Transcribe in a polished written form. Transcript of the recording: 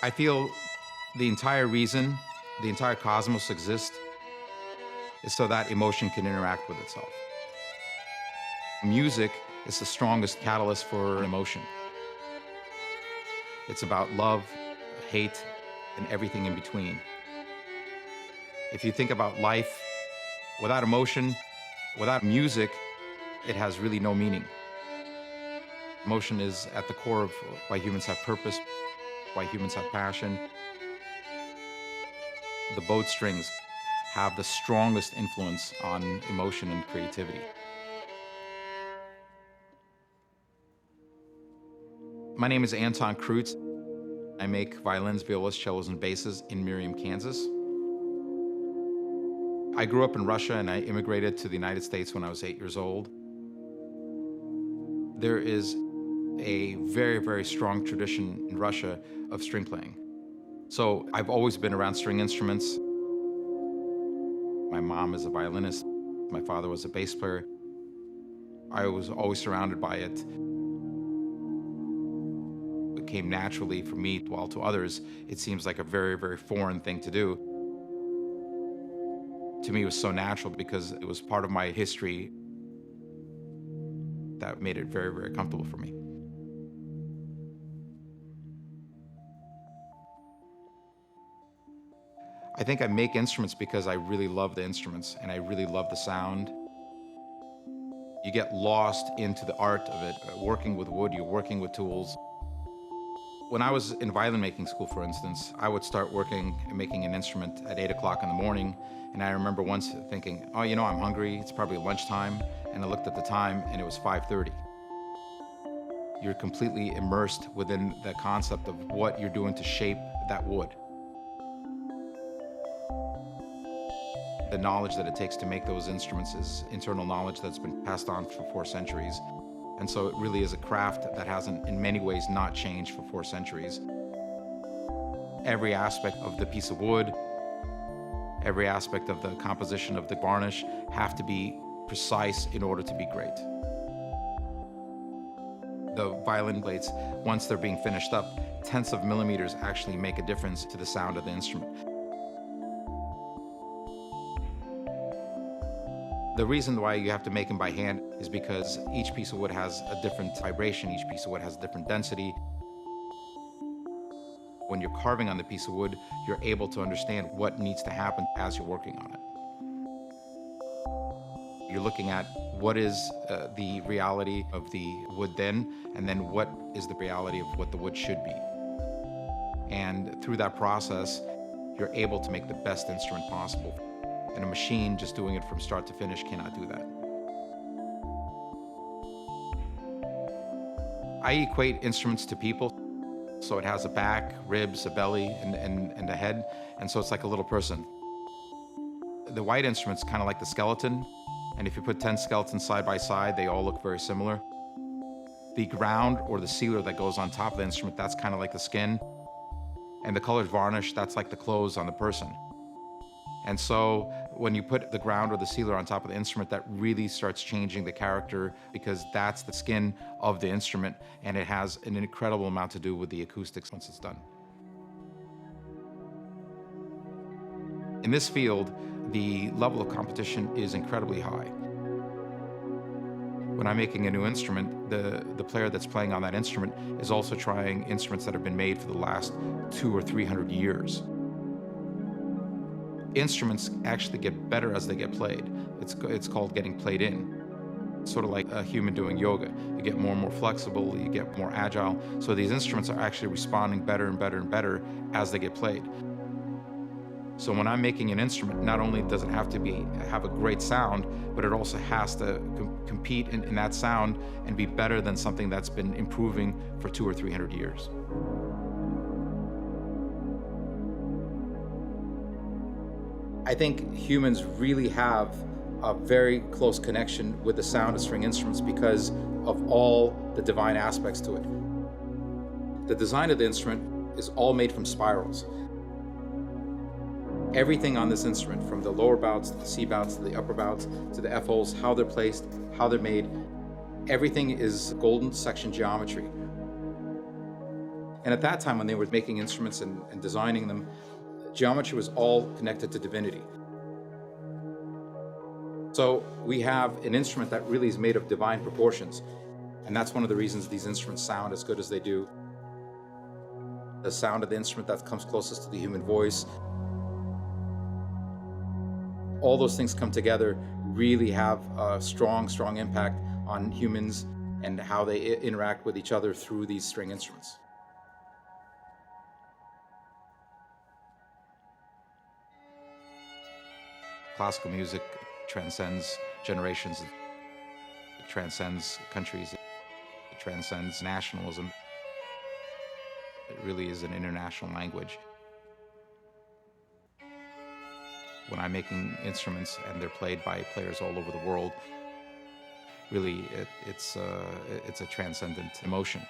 I feel the entire reason the entire cosmos exists is so that emotion can interact with itself. Music is the strongest catalyst for emotion. It's about love, hate, and everything in between. If you think about life, without emotion, without music, it has really no meaning. Emotion is at the core of why humans have purpose, why humans have passion. The bowed strings have the strongest influence on emotion and creativity. My name is Anton Krutz. I make violins, violas, cellos, and basses in Merriam, Kansas. I grew up in Russia and I immigrated to the United States when I was 8 years old. There is a very, very strong tradition in Russia of string playing. So I've always been around string instruments. My mom is a violinist. My father was a bass player. I was always surrounded by it. It came naturally for me, while to others, it seems like a very, very foreign thing to do. To me, it was so natural because it was part of my history that made it very, very comfortable for me. I think I make instruments because I really love the instruments and I really love the sound. You get lost into the art of it. Working with wood, you're working with tools. When I was in violin making school, for instance, I would start working and making an instrument at 8 o'clock in the morning. And I remember once thinking, oh, you know, I'm hungry. It's probably lunchtime. And I looked at the time and it was 5:30. You're completely immersed within the concept of what you're doing to shape that wood. The knowledge that it takes to make those instruments is internal knowledge that's been passed on for 4 centuries. And so it really is a craft that hasn't, in many ways, not changed for 4 centuries. Every aspect of the piece of wood, every aspect of the composition of the varnish have to be precise in order to be great. The violin blades, once they're being finished up, tenths of millimeters actually make a difference to the sound of the instrument. The reason why you have to make them by hand is because each piece of wood has a different vibration, each piece of wood has a different density. When you're carving on the piece of wood, you're able to understand what needs to happen as you're working on it. You're looking at what is the reality of the wood then, and then what is the reality of what the wood should be. And through that process, you're able to make the best instrument possible. And a machine just doing it from start to finish cannot do that. I equate instruments to people. So it has a back, ribs, a belly, and a head. And so it's like a little person. The white instrument's kind of like the skeleton. And if you put 10 skeletons side by side, they all look very similar. The ground or the sealer that goes on top of the instrument, that's kind of like the skin. And the colored varnish, that's like the clothes on the person. And so when you put the ground or the sealer on top of the instrument, that really starts changing the character because that's the skin of the instrument and it has an incredible amount to do with the acoustics once it's done. In this field, the level of competition is incredibly high. When I'm making a new instrument, the player that's playing on that instrument is also trying instruments that have been made for the last 200 or 300 years. Instruments actually get better as they get played. It's called getting played in. It's sort of like a human doing yoga. You get more and more flexible, you get more agile. So these instruments are actually responding better and better and better as they get played. So when I'm making an instrument, not only does it have to have a great sound, but it also has to compete in that sound and be better than something that's been improving for 200 or 300 years. I think humans really have a very close connection with the sound of string instruments because of all the divine aspects to it. The design of the instrument is all made from spirals. Everything on this instrument, from the lower bouts to the C bouts to the upper bouts to the F holes, how they're placed, how they're made, everything is golden section geometry. And at that time, when they were making instruments and designing them, geometry was all connected to divinity. So we have an instrument that really is made of divine proportions. And that's one of the reasons these instruments sound as good as they do. The sound of the instrument that comes closest to the human voice. All those things come together, really have a strong, strong impact on humans and how they interact with each other through these string instruments. Classical music transcends generations, it transcends countries, it transcends nationalism. It really is an international language. When I'm making instruments and they're played by players all over the world, really it's a transcendent emotion.